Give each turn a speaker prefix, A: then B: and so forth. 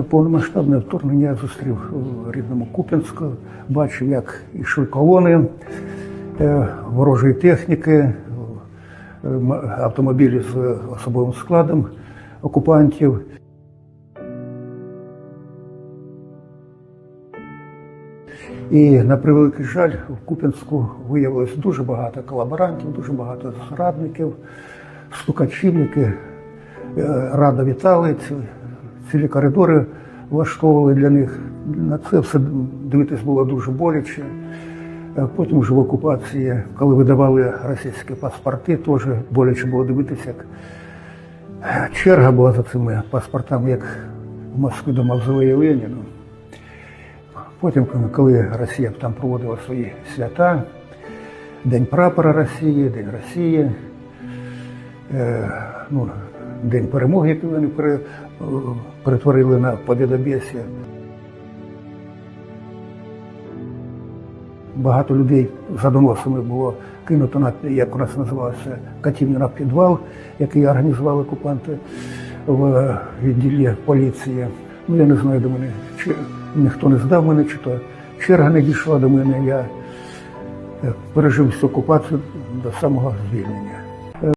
A: Повномасштабне вторгнення я зустрів у рідному Куп'янську, бачив, як йшли колони ворожої техніки, автомобілі з особовим складом окупантів. І, на превеликий жаль, в Куп'янську виявилось дуже багато колаборантів, дуже багато зрадників, стукачів, які радо вітали, цілі коридори влаштовували для них. На це все дивитись було дуже боляче. Потім вже в окупації, коли видавали російські паспорти, теж боляче було дивитися, як черга була за цими паспортами, як в Москві до мавзолею Леніна. Потім, коли Росія там проводила свої свята, День прапора Росії, День Росії, День перемоги, який вони перетворили на побєдобєсія. Багато людей за доносами було кинуто на, як у нас називалося, катівню на підвал, який організували окупанти в відділі поліції. Я не знаю, до мене, чи ніхто не здав мене, чи то черга не дійшла до мене. Я пережив всю окупацію до самого звільнення.